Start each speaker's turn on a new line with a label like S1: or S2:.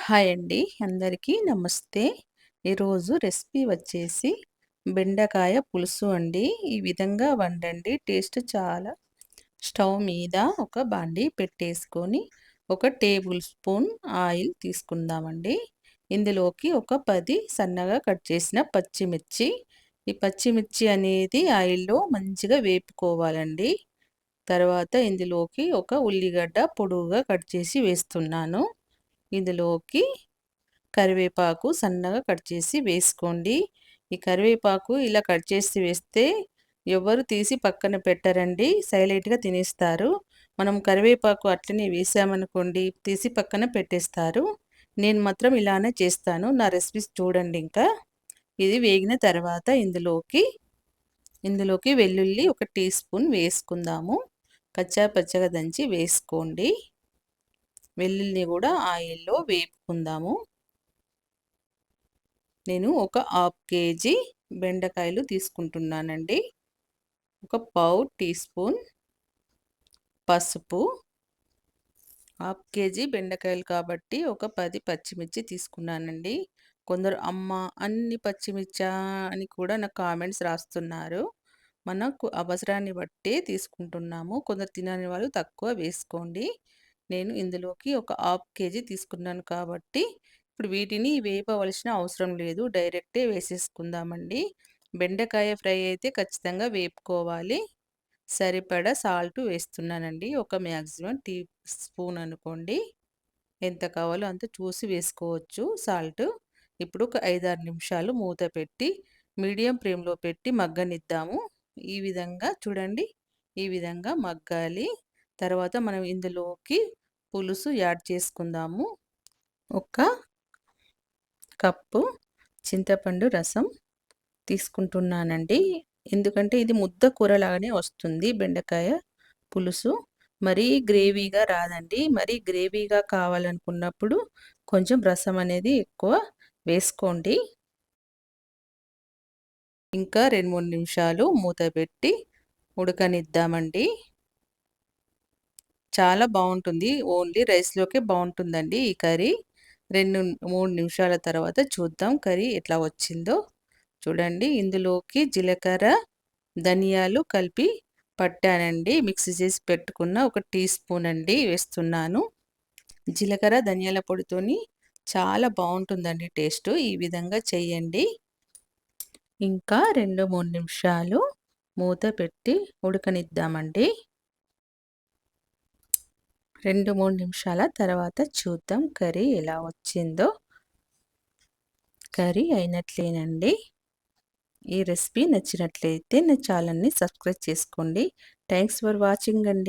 S1: Hi అండి. అందరికీ నమస్తే. ఈరోజు రెసిపీ వచ్చేసి బెండకాయ పులుసు అండి. ఈ విధంగా వండండి. టేస్ట్ చాలా స్టవ్ మీద ఒక బాండీ పెట్టేసుకొని, ఒక టేబుల్ స్పూన్ ఆయిల్ తీసుకుందామండి. ఇందులోకి ఒక 10 సన్నగా కట్ చేసిన పచ్చిమిర్చి. ఈ పచ్చిమిర్చి అనేది ఆయిల్‌లో మంచిగా వేపుకోవాలండి. తర్వాత ఇందులోకి ఒక ఉల్లిగడ్డ పొడువుగా కట్ చేసి వేస్తున్నాను. ఇందులోకి కరివేపాకు సన్నగా కట్ చేసి వేసుకోండి. ఈ కరివేపాకు ఇలా కట్ చేసి వేస్తే ఎవరు తీసి పక్కన పెట్టరండి. సైలెంట్‌గా తినేస్తారు. మనం కరివేపాకు అట్లనే వేసామనుకోండి తీసి పక్కన పెట్టేస్తారు. నేను మాత్రం ఇలానే చేస్తాను. నా రెసిపీస్ చూడండి ఇంకా. ఇది వేగిన తర్వాత ఇందులోకి వెల్లుల్లి ఒక టీ స్పూన్ వేసుకుందాము. కచ్చా పచ్చగా దంచి వేసుకోండి. వెల్లుల్లిని కూడా ఆయిల్‌లో వేపుకుందాము. నేను ఒక హాఫ్ కేజీ బెండకాయలు తీసుకుంటున్నానండి. ఒక పావు టీ స్పూన్ పసుపు, హాఫ్ కేజీ బెండకాయలు కాబట్టి ఒక 10 పచ్చిమిర్చి తీసుకున్నానండి. కొందరు అమ్మ అన్ని పచ్చిమిర్చా అని కూడా నాకు కామెంట్స్ రాస్తున్నారు. మనకు అవసరాన్ని బట్టే తీసుకుంటున్నాము. కొందరు తినని వాళ్ళు తక్కువ వేసుకోండి. నేను ఇందులోకి ఒక హాఫ్ కేజీ తీసుకున్నాను కాబట్టి ఇప్పుడు వీటిని వేపవలసిన అవసరం లేదు. డైరెక్టే వేసేసుకుందామండి. బెండకాయ ఫ్రై అయితే ఖచ్చితంగా వేపుకోవాలి. సరిపడా సాల్ట్ వేస్తున్నానండి. ఒక మ్యాక్సిమం టీ స్పూన్ అనుకోండి. ఎంత కావాలో అంత చూసి వేసుకోవచ్చు సాల్ట్. ఇప్పుడు ఒక 5, 6 నిమిషాలు మూత పెట్టి మీడియం ఫ్లేమ్‌లో పెట్టి మగ్గనిద్దాము. ఈ విధంగా చూడండి. ఈ విధంగా మగ్గాలి. తర్వాత మనం ఇందులోకి పులుసు యాడ్ చేసుకుందాము. ఒక కప్పు చింతపండు రసం తీసుకుంటున్నానండి. ఎందుకంటే ఇది ముద్ద కూరలాగానే వస్తుంది బెండకాయ పులుసు. మరీ గ్రేవీగా రాదండి. మరీ గ్రేవీగా కావాలనుకున్నప్పుడు కొంచెం రసం అనేది ఎక్కువ వేసుకోండి. ఇంకా 2, 3 నిమిషాలు మూత పెట్టి ఉడకనిద్దామండి. చాలా బావుంటుంది. ఓన్లీ రైస్‌లోకే బావుంటుందండి ఈ కర్రీ. 2, 3 నిమిషాల తర్వాత చూద్దాం కర్రీ ఎట్లా వచ్చిందో. చూడండి ఇందులోకి జీలకర్ర, ధనియాలు కలిపి పట్టానండి. మిక్సీ చేసి పెట్టుకున్న ఒక టీ స్పూన్ అండి వేస్తున్నాను. జీలకర్ర, ధనియాల పొడితోని చాలా బావుంటుందండి టేస్టు. ఈ విధంగా చేయండి. ఇంకా 2, 3 నిమిషాలు మూత పెట్టి ఉడకనిద్దామండి. 2, 3 నిమిషాల తర్వాత చూద్దాం కర్రీ ఎలా వచ్చిందో. కర్రీ అయినట్లేనండి. ఈ రెసిపీ నచ్చినట్లయితే నా ఛానల్‌ని సబ్స్క్రైబ్ చేసుకోండి. థాంక్స్ ఫర్ వాచింగ్ అండి.